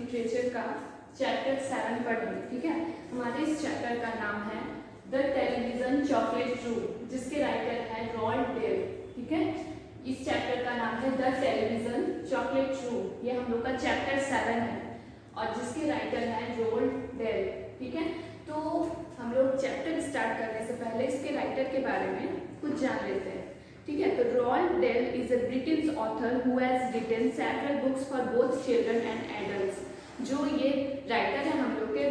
Literature का chapter 7 पढ़ेंगे। ठीक है, हमारे इस चैप्टर का नाम है द टेलीविजन चॉकलेट रूल, जिसके राइटर है रोल्ड डेल। ठीक है, इस चैप्टर का नाम है द टेलीविजन चॉकलेट रूल, ये हम लोग का चैप्टर 7 है और जिसके राइटर है रोल्ड डेल। ठीक है, तो हम लोग चैप्टर स्टार्ट करने से पहले इसके राइटर के बारे में कुछ जान लेते हैं। ठीक है, तो Roald Dahl is a British author who has written several books for both children and adults. जो ये राइटर है हम लोग के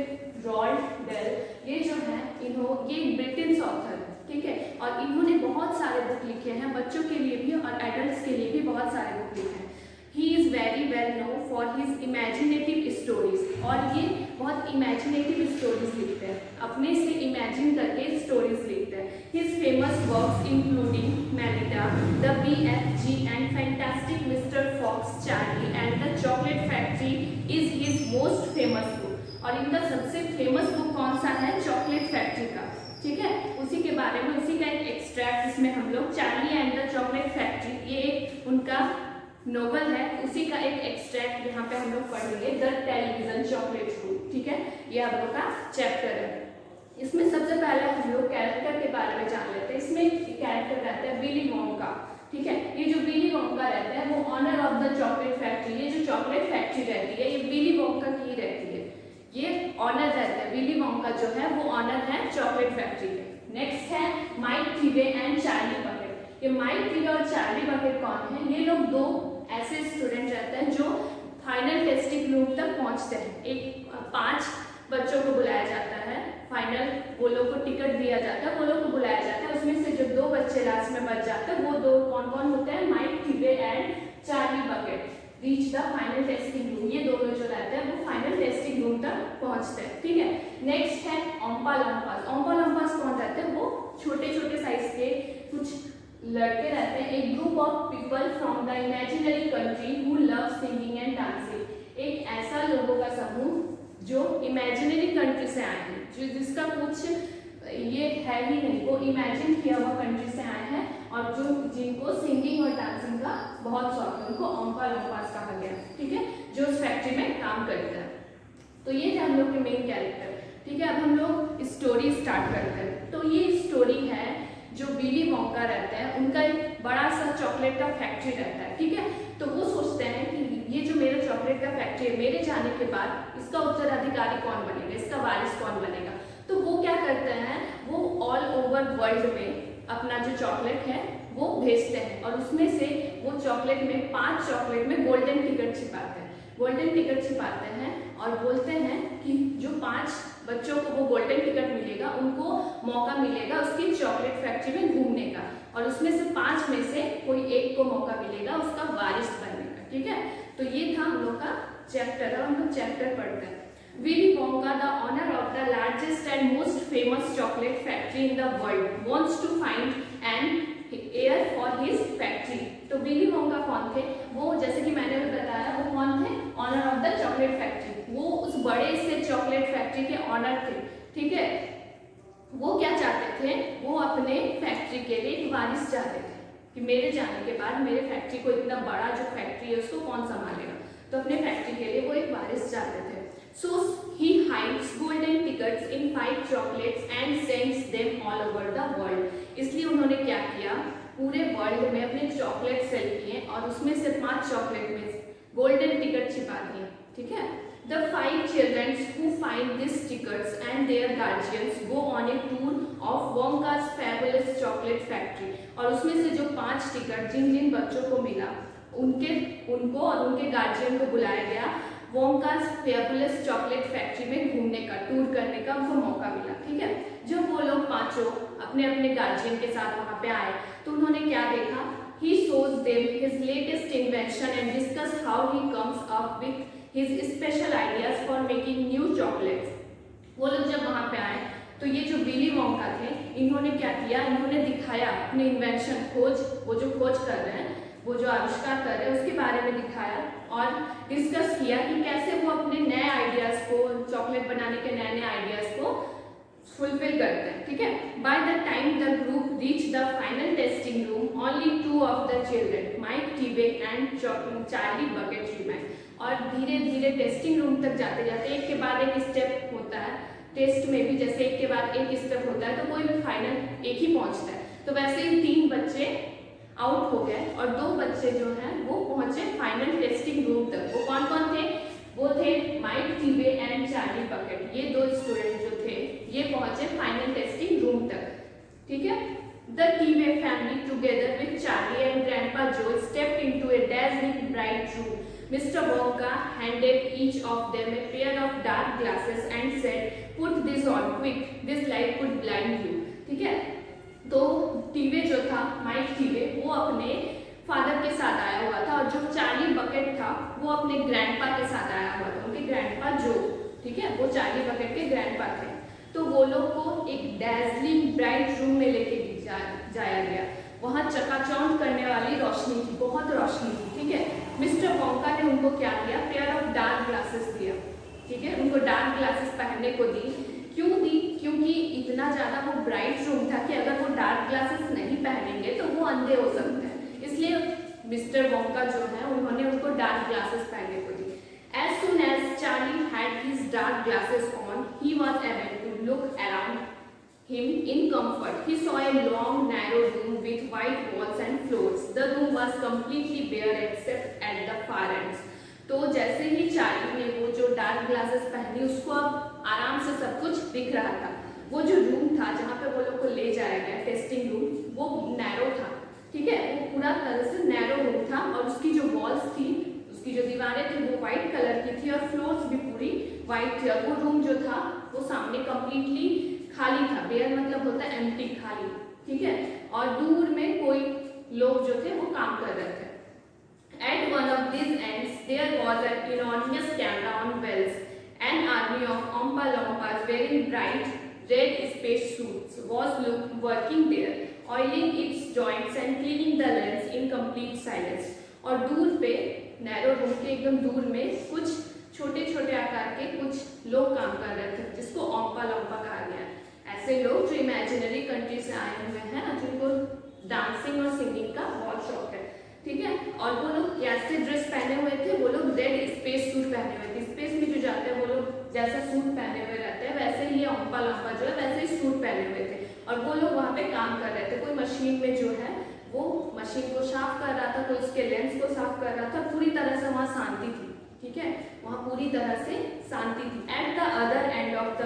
रोल्ड डेल, ये जो है ये ब्रिटिश ऑथर है। ठीक है, और इन्होंने बहुत सारे बुक लिखे हैं, बच्चों के लिए भी और एडल्ट्स के लिए भी बहुत सारे बुक लिखे हैं। He is very well known for his imaginative stories, और ये बहुत इमेजिनेटिव स्टोरीज लिखते हैं, अपने से इमेजिन करके स्टोरीज लिखते हैं। His famous works including Matilda, the BFG and Fantastic Mister Fox, Charlie and the chocolate Factory is his most famous book. और इनका सबसे फेमस बुक कौन सा है? चॉकलेट फैक्ट्री का। ठीक है, उसी के बारे में, उसी का एक एक्सट्रैक्ट इसमें हम लोग Charlie and the chocolate factory, ये एक उनका नोवेल है, उसी का एक एक्सट्रैक्ट यहाँ पे हम लोग पढ़ेंगे, द टेलीविजन चॉकलेट रूल। ठीक है, ये हम लोग का चैप्टर है। इसमें सबसे पहले हम लोग कैरेक्टर के बारे में जान लेते हैं। इसमें कैरेक्टर रहता है विली वोंका। ठीक है, ये जो विली वोंका रहते हैं वो owner of the chocolate factory, ये जो चॉकलेट फैक्ट्री रहती है ये विली वोंका की रहती है, ये ऑनर रहते हैं। विली वोंका जो है वो ऑनर है चॉकलेट फैक्ट्री के। नेक्स्ट है mic Teavee and Charlie bucket. ये माइक टिबे और चार्ली बकेट कौन है? ये लोग दो ऐसे स्टूडेंट रहते हैं जो फाइनल टेस्टिंग रूम तक पहुंचते हैं। एक 5 बच्चों को बुलाया जाता है, फाइनल वो लोग को टिकट दिया जाता है, वो लोग को बुलाया जाता है। उसमें से जो 2 बच्चे लास्ट में बच जाते हैं वो 2 कौन कौन होते हैं? Mike Teavee and Charlie Bucket reach the final testing room. ये दोनों जो रहते हैं वो फाइनल टेस्टिंग रूम तक पहुंचते हैं। ठीक है, नेक्स्ट है ओम्पा लम्पास। ओम्पा लम्पास कौन रहते हैं? वो छोटे छोटे साइज के कुछ लड़के रहते हैं, एक group of people from the imaginary country who love singing and dancing. एक ऐसा लोगों का समूह जो इमेजिनरी कंट्री से आए हैं, जो जिसका कुछ ये है ही नहीं, वो इमेजिन किया हुआ कंट्री से आए हैं और जो जिनको सिंगिंग और डांसिंग का बहुत शौक है, उनको ओम्पा लम्पास कहा गया। ठीक है, जो उस फैक्ट्री में काम करते हैं। तो ये थे हम लोग के मेन कैरेक्टर। ठीक है, अब हम लोग स्टोरी स्टार्ट करते हैं। तो ये स्टोरी है जो विली वोंका रहते हैं, उनका एक बड़ा सा चॉकलेट का फैक्ट्री रहता है। ठीक है, तो वो सोचते हैं कि ये जो मेरा चॉकलेट का फैक्ट्री है, मेरे जाने के बाद इसका उत्तराधिकारी कौन बनेगा, इसका वारिस कौन बनेगा। तो वो क्या करते हैं, वो ऑल ओवर वर्ल्ड में अपना जो चॉकलेट है वो भेजते हैं और उसमें से वो चॉकलेट में 5 चॉकलेट में गोल्डन टिकट छिपाते हैं। गोल्डन टिकट छिपाते हैं और बोलते हैं कि जो 5 बच्चों को वो गोल्डन टिकट मिलेगा, उनको मौका मिलेगा उसकी चॉकलेट फैक्ट्री में घूमने का, और उसमें से 5 में से कोई एक को मौका मिलेगा उसका वारिस बनने का। ठीक है, तो ये था हम लोग का चैप्टर। अब हम लोग चैप्टर पढ़ते हैं। Willy Wonka, the owner of the largest and most famous chocolate factory in the world, wants to find an heir for his factory. तो विली वोंका कौन थे? वो जैसे कि मैंने भी बताया, वो कौन थे? Owner of the chocolate factory. वो उस बड़े से चॉकलेट फैक्ट्री के ऑनर थे। ठीक है, वो क्या चाहते थे? वो अपने फैक्ट्री के लिए एक वारिस चाहते थे कि मेरे जाने के बाद मेरे फैक्ट्री को, इतना बड़ा जो फैक्ट्री है उसको कौन संभालेगा। तो अपने फैक्ट्री के लिए वो एक वारिस चाहते थे। So he hides golden tickets in 5 chocolates and sends them all over the world. इसलिए उन्होंने क्या किया, पूरे वर्ल्ड में अपने चॉकलेट सेल किए और उसमें से 5 चॉकलेट में गोल्डन टिकट छिपा दिए। ठीक है, The 5 children who find these tickets and their guardians go on a tour of Wonka's fabulous chocolate factory. और उसमें से जो 5 टिकट जिन जिन बच्चों को मिला, उनको और उनके गार्जियन को बुलाया गया वोंकास फेबुलस चॉकलेट फैक्ट्री में घूमने का, टूर करने का उनको मौका मिला। ठीक है, जब वो लोग 5 अपने अपने गार्जियन के साथ वहाँ पे आए तो उन्होंने क्या देखा? He shows them his latest invention and discuss how he comes up with his special ideas for making new chocolates. वो लोग जब वहाँ पे आए तो ये जो विली वोंका थे, इन्होंने क्या किया? इन्होंने दिखाया अपने इन्वेंशन, खोज, वो जो खोज कर रहे हैं, वो जो आविष्कार कर रहे हैं उसके बारे में दिखाया और डिस्कस किया कि कैसे वो अपने नए आइडियाज को, चॉकलेट बनाने के नए नए आइडियाज को फुलफिल करते हैं। ठीक है, by the time the group reach the final testing room, only 2 of the children, Mike Teavee and Charlie Bucket remain. और धीरे धीरे टेस्टिंग रूम तक जाते जाते एक के बाद एक स्टेप होता है। टेस्ट में भी जैसे एक के बाद एक स्टेप होता है तो कोई भी फाइनल एक ही पहुंचता है। तो वैसे ही 3 बच्चे आउट हो गए और 2 बच्चे जो हैं वो पहुंचे फाइनल टेस्टिंग रूम तक। वो कौन कौन थे? वो थे माइक टीवे एंड चार्ली बकेट। ये 2 स्टूडेंट जो थे ये पहुंचे फाइनल टेस्टिंग रूम तक। ठीक है। The Tivey family, together with Charlie and Grandpa Joe, stepped into a dazzling bright room. Mr. Wonka handed each of them a pair of dark glasses and said, "Put this on quick. This light could blind you." ठीक है। तो टीवे जो था, mic टीवे, वो अपने father के साथ आया हुआ था और जो चार्ली बकेट था वो अपने ग्रैंडपा के साथ आया हुआ था। उनके ग्रैंडपा जो, ठीक है, वो चार्ली बकेट के ग्रैंडपा थे। तो वो लोग को एक डैज़लिंग ब्राइट रूम में लेके जाया गया। वहाँ चकाचौंध करने वाली रोशनी थी, बहुत रोशनी थी। ठीक है। मिस्टर वोंका ने उनको क्या दिया? पेयर ऑफ डार्क ग्लासेस दिया। ठीक है। उनको डार्क ग्लासेस पहनने को दी। क्यों दी? क्योंकि इतना ज़्यादा वो ब्राइट रूम था कि अगर वो डार्क ग्लासेस नहीं पहनेंगे तो वो अंधे हो सकते हैं। इसलिए मिस्टर वोंका जो है उन्होंने उनको डार्क ग्लासेस पहनने को दी। As soon as Charlie had his dark glasses on, he was able to look around him in comfort. He saw a long, narrow room with white walls and floors. The room was completely bare except at the far ends. तो जैसे ही Charlie ने वो जो dark glasses पहनी उसको अब आराम से सब कुछ दिख रहा था। वो जो रूम था जहाँ पे वो लोग को ले जाया गया टेस्टिंग रूम, वो नैरो था। ठीक है। वो पूरा तरह से नैरो रूम था और उसकी जो वॉल्स थी, उसकी जो दीवारें थी वो वाइट कलर की थी और फ्लोर्स भी पूरी वाइट थी। और वो रूम जो था वो सामने कंप्लीटली खाली था। बेयर मतलब होता है एम्प्टी, खाली। ठीक है। और दूर में कोई लोग जो थे वो काम कर रहे थे। At one of these ends there was an enormous camera on wheels. An army of Oompa Loompas wearing bright red space suits was working there, oiling its joints and cleaning the lens in complete silence. और दूर पे narrow room के एकदम दूर में कुछ छोटे छोटे आकार के कुछ लोग काम कर रहे थे जिसको ओम्पा लोम्पा कहा गया है। ऐसे लोग जो इमेजिनरी कंट्री से आए हुए हैं और जिनको डांसिंग और सिंगिंग का बहुत शौक है। ठीक है। और वो लोग कैसे ड्रेस पहने हुए थे? वो लोग रेड स्पेस सूट पहने हुए थे। स्पेस में जो जाते हैं वो लोग जैसा सूट पहने हुए रहते हैं वैसे ही ओम्पा लोम्पा जो है वैसे ही सूट पहने हुए थे। और वो लोग वहाँ पे काम कर रहे थे। कोई मशीन में जो है वो मशीन को साफ कर रहा था, कोई उसके लेंस को साफ कर रहा था। पूरी तरह से वहाँ शांति थी। ठीक है। वहाँ पूरी तरह से शांति थी। At the other end of the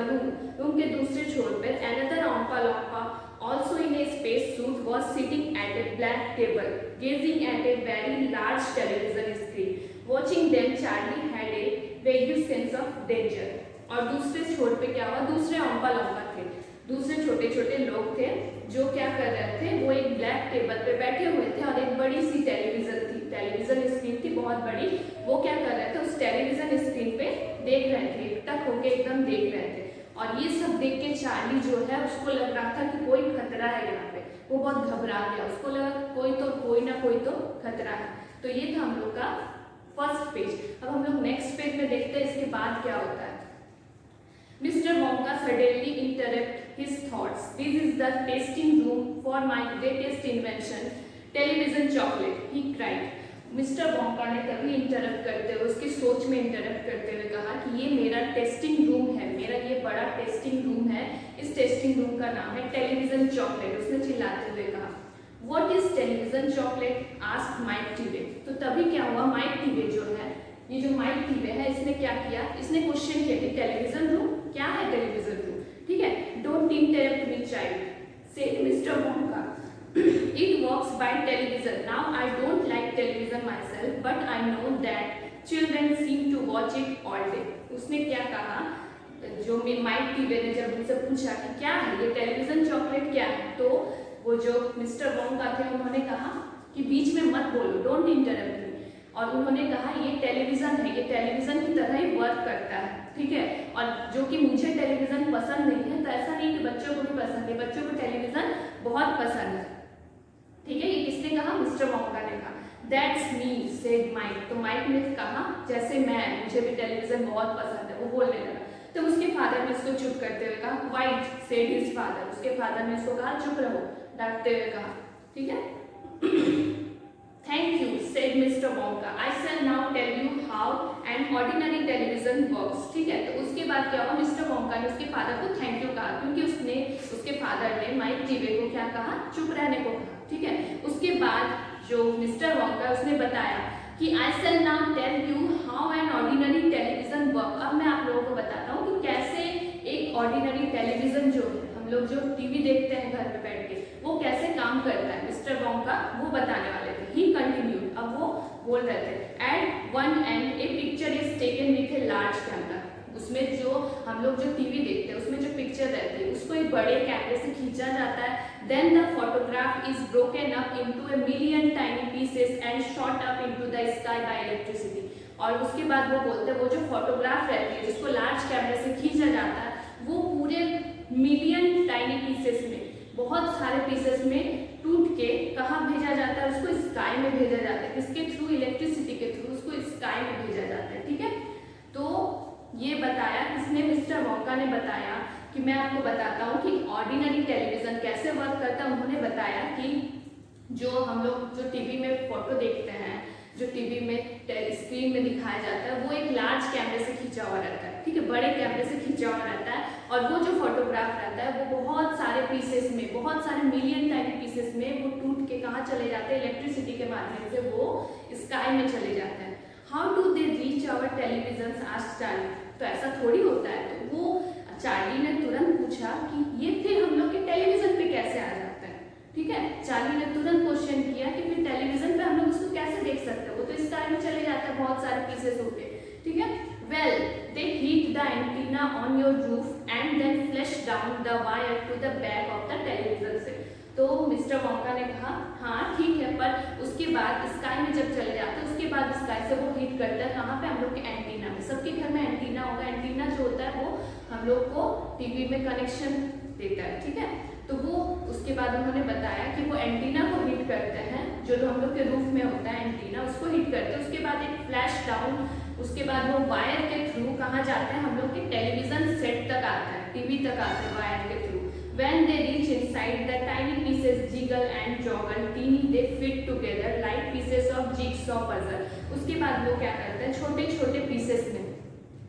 room के दूसरे छोर पर another ओम्पा लोम्पा also in a space suit was sitting at a black table gazing at a very large television screen. Watching them Charlie had a vague sense of danger. और दूसरे छोर पे क्या हुआ? दूसरे ओम्पा लोम्पा थे, दूसरे छोटे छोटे लोग थे जो क्या कर रहे थे? वो एक ब्लैक टेबल पे बैठे हुए थे और एक बड़ी सी टेलीविजन थी, टेलीविजन स्क्रीन थी बहुत बड़ी। वो क्या कर रहे थे? उस टेलीविजन स्क्रीन पे देख रहे थे, एकटक होके एकदम देख रहे थे। और ये सब देख के चार्ली जो है उसको लग रहा था कि कोई खतरा है यहाँ पे। वो बहुत घबरा गया। उसको लगा कोई ना कोई तो खतरा है। तो ये था हम लोग का फर्स्ट पेज। अब हम लोग नेक्स्ट पेज में देखते हैं इसके बाद क्या होता है। Mister Wonka suddenly interrupt his thoughts. This is the testing room for my greatest invention, television chocolate, he cried. Mister Wonka ने तभी इंटरप्ट करते हुए, उसकी सोच में इंटरप्ट करते हुए कहा कि ये मेरा टेस्टिंग रूम है, मेरा ये बड़ा टेस्टिंग रूम है। इस टेस्टिंग रूम का नाम है टेलीविजन चॉकलेट। उसने चिल्लाते हुए कहा, what is television chocolate? Asked Mike Teavee. तो तभी क्या हुआ? माइक टीवे जो है, ये जो माइक टीवे है, इसने क्या किया? इसने क्वेश्चन किया कि टेलीविजन रूम क्या है? Television room. ठीक है। Don't interrupt me child, said mister Wonka, it works by television. Now I don't like television myself, but I know that children seem to watch it all day. उसने क्या कहा? जो mic टीवे ने जब उनसे पूछा कि क्या है ये टेलीविजन चॉकलेट क्या है, तो वो जो मिस्टर वोंका थे उन्होंने कहा कि बीच में मत बोलो, डोंट इंटरप्ट मी। और उन्होंने कहा ये टेलीविजन है, ये टेलीविजन की तरह ही वर्क करता है। ठीक है। और जो कि मुझे टेलीविजन पसंद नहीं है, तो ऐसा नहीं कि बच्चों को भी पसंद है, बच्चों को टेलीविजन बहुत पसंद है। ठीक है। ये किसने कहा? मिस्टर वोंका ने कहा। That's me, said Mike. तो माइक ने कहा जैसे मैं, मुझे भी टेलीविजन बहुत पसंद है। वो बोलने लगा। तो उसके फादर ने उसको चुप करते हुए कहा, वाइट, सेड हिज फादर। उसके फादर ने उसको कहा चुप रहो, डांटते हुए कहा। ठीक है। Thank you, said Mr. Wonka. I shall now tell you how an ordinary television works. ठीक है, तो उसके बाद क्या हुआ, मिस्टर वोंका ने उसके फादर को थैंक यू कहा, क्योंकि उसके फादर ने माइक टीवे को क्या कहा, चुप रहने को कहा। ठीक है, उसके बाद जो मिस्टर वोंका उसने बताया कि I shall now tell you how an ordinary television works. अब मैं आप लोगों को बताता हूँ कि कैसे एक ऑर्डिनरी टेलीविजन जो हम लोग जो टीवी देखते हैं घर में बैठ के, वो कैसे काम करता है। मिस्टर वोंका वो बताने वाले थे। ही कंटिन्यूड, अब वो बोल रहे थे, at one end a picture is taken with a large camera. उसमें जो हम लोग जो टीवी देखते हैं उसमें जो पिक्चर रहती है उसको एक बड़े कैमरे से खींचा जाता है। Then the photograph is broken up into a million tiny pieces and shot up into the sky by electricity. और उसके बाद वो बोलते हैं वो जो फोटोग्राफ रहती है जिसको लार्ज कैमरे से खींचा जाता है वो पूरे मिलियन टाइनी पीसेस में, बहुत सारे पीसेस में टूट के कहाँ भेजा जाता है, उसको स्काई में भेजा जाता है। किसके थ्रू, इलेक्ट्रिसिटी के थ्रू उसको स्काई में भेजा जाता है। ठीक है, तो ये बताया किसने, मिस्टर वोंका ने बताया। कि मैं आपको बताता हूँ कि ऑर्डिनरी टेलीविजन कैसे वर्क करता है। उन्होंने बताया कि जो हम लोग जो टीवी में फोटो देखते हैं, जो टीवी में स्क्रीन में दिखाया जाता है, वो एक लार्ज कैमरे से खींचा हुआ रहता है। ठीक है, बड़े कैमरे से खींचा हुआ रहता है। और वो जो फोटोग्राफ रहता है वो बहुत सारे पीसेस में, बहुत सारे मिलियन टाइनी पीसेस में वो टूट के कहाँ चले जाते हैं, इलेक्ट्रिसिटी के माध्यम से वो स्काई में चले जाते हैं। How do they reach our television, asked Charlie. तो ऐसा थोड़ी होता है। तो वो चार्ली ने तुरंत पूछा कि ये फिर हम लोग के टेलीविजन पे कैसे आ जाता है। ठीक है, चार्ली ने तुरंत क्वेश्चन किया कि फिर टेलीविजन पे हम लोग उसको कैसे देख सकते हैं, वो तो स्काई में चले जाता है बहुत सारे पीसेस होके। ठीक है, well they heat the antenna on your roof and then flash down the wire to the back of the television से। तो मिस्टर वोंका ने कहा हाँ ठीक है, पर उसके बाद स्काई में जब चले जाते हैं उसके बाद स्काई से वो हीट करता है कहाँ पे, हम लोग के एंटीना में। सबके घर में एंटीना होगा। एंटीना जो होता है वो हम लोग को टीवी में कनेक्शन देता है। ठीक है, तो वो उसके बाद उन्होंने बताया कि वो एंटीना को हीट करते हैं, जो हम लोग के रूफ में होता है एंटीना, उसको हीट करते हैं। उसके बाद एक फ्लैश डाउन, उसके बाद वो वायर के थ्रू कहाँ जाते हैं, हम लोग के टेलीविजन सेट तक आता है, टीवी तक आते हैं वायर के through. When they reach inside, the tiny pieces jiggle and joggle, teeny they fit together like pieces of jigsaw puzzle. उसके बाद वो क्या करते हैं, छोटे छोटे पीसेस में,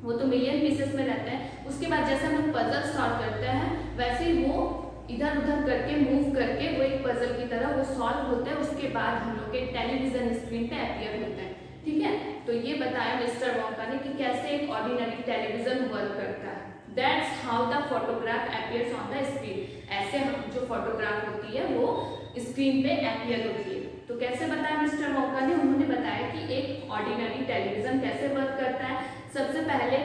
वो तो मिलियन पीसेस में रहते हैं, उसके बाद जैसे हम लोग पजल सॉल्व करते हैं वैसे ही वो इधर उधर करके मूव करके वो एक पजल की तरह वो सॉल्व होते हैं। उसके बाद हम लोग के टेलीविजन स्क्रीन पे अपीयर होते हैं। ठीक है, तो ये बताया मिस्टर वोंका ने कि कैसे एक ऑर्डिनरी टेलीविजन वर्क करता है। That's how the photograph appears on the screen. ऐसे हम जो फोटोग्राफ होती है वो स्क्रीन पे अपीयर होती है। तो कैसे बताया मिस्टर वोंका ने, उन्होंने बताया कि एक ऑर्डिनरी टेलीविजन कैसे वर्क करता है। सबसे पहले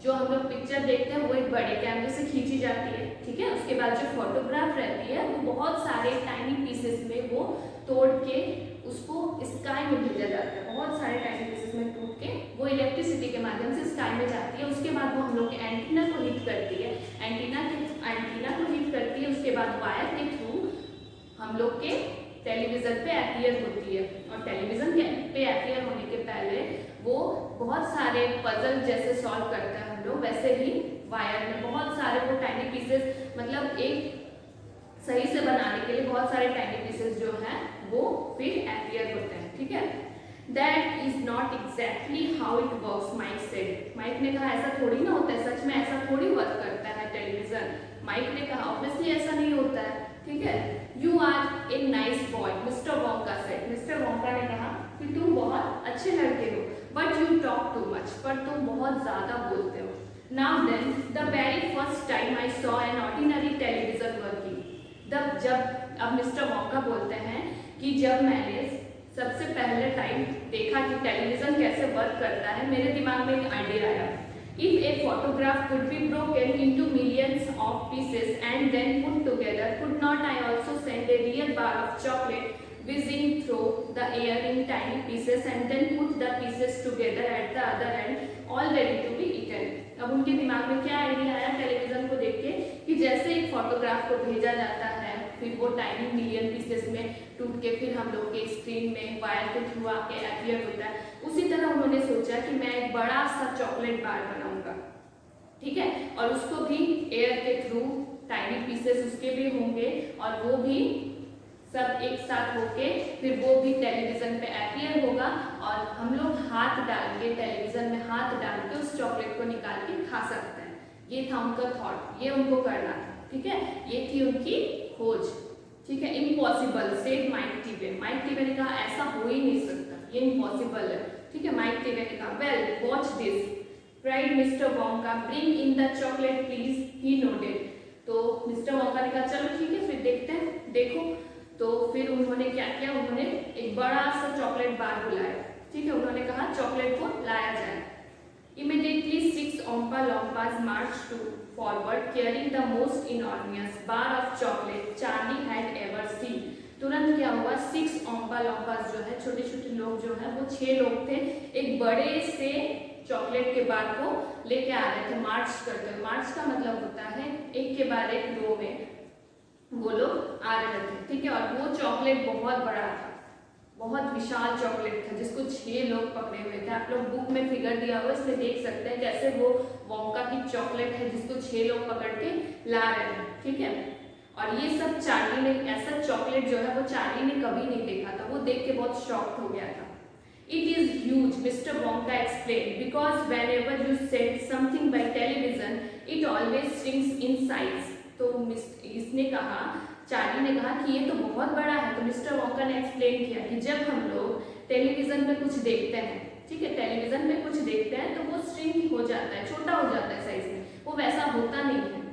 जो हम लोग पिक्चर देखते हैं वो एक बड़े कैमरे से खींची जाती है। ठीक है, उसके बाद जो फोटोग्राफ रहती है वो बहुत सारे टाइनी पीसेस में वो तोड़ के उसको स्काई में भेजा जाता है। बहुत सारे टाइनी पीसेस में टूट के वो इलेक्ट्रिसिटी के माध्यम से स्काई में जाती है। उसके बाद वो हम लोग के एंटीना को हीट करती है, एंटीना को हीट करती है। उसके बाद वायर के थ्रू हम लोग के टेलीविजन पे अपीयर होती है। और टेलीविजन पे अपीयर होने के पहले वो बहुत सारे पजल जैसे सॉल्व करते हैं हम लोग, वैसे ही वायर में बहुत सारे वो टाइनी पीसेस, मतलब एक सही से बनाने के लिए बहुत सारे टाइनी पीसेस जो हैं वो फिर अपीयर होते हैं। ठीक है, that is not exactly how it works, Mike said. Mike ने कहा ऐसा थोड़ी ना होता है, सच में ऐसा थोड़ी वर्क करता है टेलीविजन। माइक ने कहा ऑब्वियसली ऐसा नहीं होता है। ठीक है, you are a nice boy, mister Wonka said. Mister Wonka ने कहा कि तुम बहुत अच्छे लड़के हो, but you talk too much, पर तुम बहुत ज्यादा बोलते हो। Now then the very first time I saw an ordinary television working. जब अब मिस्टर वोंका बोलते हैं कि जब मैंने सबसे पहले टाइम देखा कि टेलीविजन कैसे वर्क करता है, मेरे दिमाग में एक आइडिया आया। If a photograph could be broken into millions of pieces and then put together, could not I also send a real bar of chocolate whizzing through the air in tiny pieces and then put the pieces together at the other end, all ready to be eaten? अब उनके दिमाग में क्या idea आया television को देख के कि जैसे एक फोटोग्राफ को भेजा जाता है, फिर वो टाइनी मिलियन पीसेस में टूट के फिर हम लोग के स्क्रीन में वायर के थ्रू आके अपीयर होता है, उसी तरह उन्होंने सोचा कि मैं एक बड़ा सा चॉकलेट बार बनाऊंगा। ठीक है, और उसको भी एयर के थ्रू टाइनी पीसेस उसके भी होंगे और वो भी सब एक साथ होके फिर वो भी टेलीविजन पे अपीयर होगा और हम लोग हाथ डाल के टेलीविजन में हाथ डाल के उस चॉकलेट को निकाल के खा सकते हैं। ये था उनका थॉट, ये उनको करना था, ठीक है, ये थी उनकी खोज, ठीक है। इम्पॉसिबल सेड माइक टीवे, माइक टीवे ने कहा ऐसा हो ही नहीं सकता, ये इम्पॉसिबल है, ठीक है। माइक टीवे ने कहा well watch this, cried mister Wonka, bring in the chocolate please, he noted. तो मिस्टर वोंका ने कहा चलो ठीक है फिर देखते हैं, देखो। तो फिर उन्होंने क्या किया, उन्होंने एक बड़ा सा चॉकलेट बार बुलाया, ठीक है। उन्होंने कहा चॉकलेट को लाया जाए। Immediately 6 Oompa Loompas marched forward carrying the most enormous bar of chocolate Charlie had ever seen. तुरंत क्या हुआ, 6 Oompa Loompas जो है, छोटे छोटे लोग जो है, वो 6 लोग थे, एक बड़े से चॉकलेट के बार को लेके आ रहे थे, मार्च करते हुए। मार्च का मतलब होता है एक के बाद एक रो में वो लोग आ रहे थे, ठीक है। और वो चॉकलेट बहुत बड़ा था, बहुत विशाल चॉकलेट था जिसको 6 लोग पकड़े हुए थे। आप लोग बुक में फिगर दिया हुआ इसमें देख सकते हैं कैसे वो वोंका की चॉकलेट है जिसको 6 लोग पकड़ के ला रहे हैं, ठीक है। और ये सब चार्ली ने, ऐसा चॉकलेट जो है वो चार्ली ने कभी नहीं देखा था, वो देख के बहुत शॉक्ड हो गया था। It is huge, Mr. Wonka explained, because whenever you send something by television, it always shrinks in size. तो इसने कहा, चार्ली ने कहा कि ये तो बहुत बड़ा है। तो मिस्टर वोंका ने एक्सप्लेन किया कि जब हम लोग टेलीविजन पे कुछ देखते हैं, ठीक है, टेलीविजन पे कुछ देखते हैं तो वो श्रिंक हो जाता है, छोटा हो जाता है साइज में, वो वैसा होता नहीं है।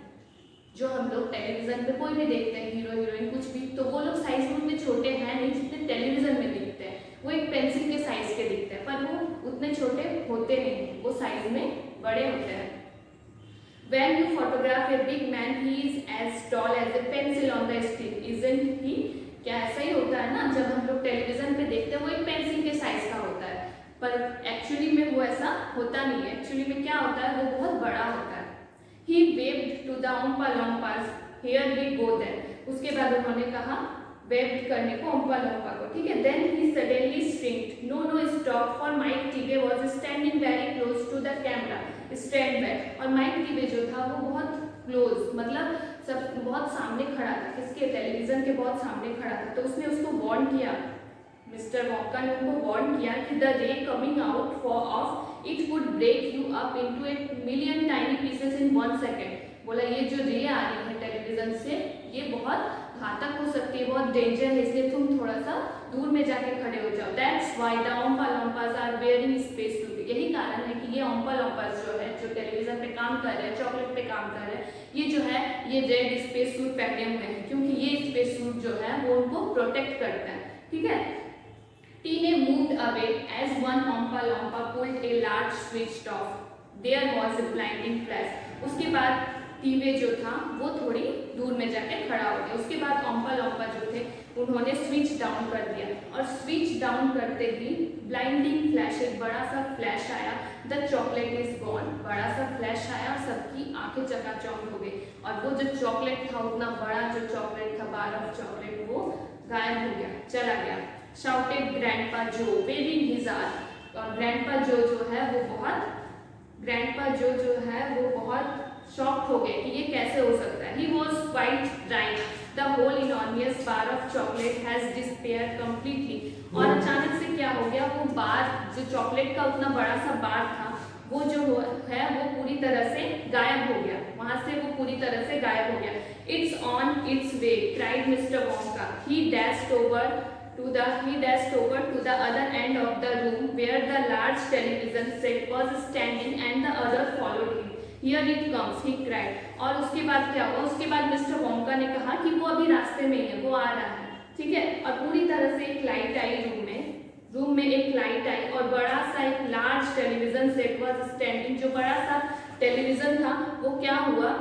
जो हम लोग टेलीविजन पे कोई भी देखते हैं, हीरो हीरोइन कुछ भी, तो वो लोग साइज में उतने छोटे हैं नहीं जितने टेलीविजन में दिखते हैं। वो एक पेंसिल के साइज के दिखते हैं, पर वो उतने छोटे होते नहीं हैं, वो साइज में बड़े होते हैं। When you photograph a big man, he is as tall as a pencil on the screen, isn't he? क्या ऐसा ही होता है ना, जब हम लोग टेलीविजन पे देखते हैं वो एक पेंसिल के साइज का होता है, पर एक्चुअली में वो ऐसा होता नहीं है। एक्चुअली में क्या होता है, वो बहुत बड़ा होता है। He waved to the Oompa Loompas, here we go then. उसके बाद उन्होंने कहा वेव करने को ओम्पा लोम्पा को, ठीक है। Then he suddenly shrinked. No, stop, for Mike Tibe was standing very close to the camera. Stand back. और माइक टीवे जो था वो बहुत क्लोज, मतलब सब बहुत सामने खड़ा था, किसके, टेलीविजन के बहुत सामने खड़ा था। तो उसने उसको वार्न किया, मिस्टर वोंका ने उनको वार्न किया कि the ray coming out of it would break you up into a million tiny pieces in 1 second. बोला ये जो रे आ रही है टेलीविजन से ये बहुत घातक हो सकती है, बहुत डेंजर है, इसलिए तुम थोड़ा सा दूर में जाके खड़े हो जाओ। That's why the Oompa Loompas are wearing space suit. यही कारण है कि ये ओम्पा लोम्पास जो है, जो टेलीविजन पे काम कर रहे हैं, चॉकलेट पे काम कर रहे हैं, ये जो है ये रेड स्पेस सूट पहने हुए हैं, क्योंकि ये स्पेस सूट जो है वो उनको प्रोटेक्ट करता है, ठीक है। Tine moved away as one Oompa Loompa pulled a large switch off. There was a blinding flash. उसके बाद टीवे जो था वो थोड़ी दूर में जाके खड़ा हो गया। उसके बाद ओम्पा लोम्पा जो थे उन्होंने स्विच डाउन कर दिया, और स्विच डाउन करते ही ब्लाइंडिंग फ्लैश, एक बड़ा सा फ्लैश आया। द चॉकलेट इज गॉन, बड़ा सा फ्लैश आया और सबकी आंखें चकाचौंध हो गई, और वो जो चॉकलेट था, उतना बड़ा जो चॉकलेट था, बार ऑफ चॉकलेट, वो गायब हो गया, चला गया। शाउटेड ग्रैंडपा जो वेविंग हिज आर्म। और ग्रैंडपा जो है वो बहुत, ग्रैंडपा जो है वो बहुत शॉक्ड हो गए कि ये कैसे हो सकता है। He was quite right. The whole enormous bar of chocolate has disappeared completely. और अचानक से क्या हो गया, वो बार, जो चॉकलेट का उतना बड़ा सा बार था, वो जो है वो पूरी तरह से गायब हो गया, वहां से वो पूरी तरह से गायब हो गया। It's on its way, cried Mr. Wonka. He dashed over to the other end of the room where the large television set was standing, and the other followed him. Here it comes, he cried. और उसके बाद क्या हुआ, उसके बाद mister Wonka ने कहा कि वो अभी रास्ते में ही है, वो आ रहा है, ठीक है। और पूरी तरह से एक लाइट आई रूम में एक लाइट आई, और बड़ा सा एक large television set was standing. जो बड़ा सा टेलीविजन था वो क्या हुआ,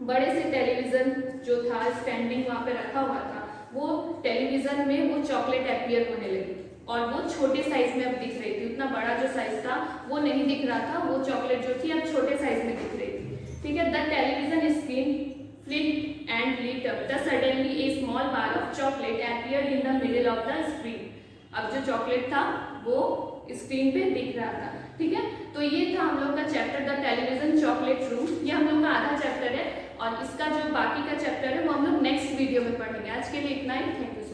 बड़े से टेलीविजन जो था स्टैंडिंग वहां पे रखा हुआ था, वो टेलीविजन में वो चॉकलेट अपीयर होने लगी, और वो छोटे साइज में अब दिख रही थी। उतना बड़ा जो साइज था वो नहीं दिख रहा था, वो चॉकलेट जो थी अब छोटे साइज में दिख रही थी, ठीक है। The television screen flicked and lit up. Thus suddenly a small bar of chocolate appeared in the middle of the screen. अब जो चॉकलेट था वो स्क्रीन पे दिख रहा था, ठीक है। तो ये था हम लोग का chapter the television chocolate room. ये हम लोग का आधा चैप्टर है, और इसका जो बाकी का चैप्टर है वो हम लोग नेक्स्ट वीडियो में पढ़ेंगे। आज के लिए इतना ही, थैंक यू।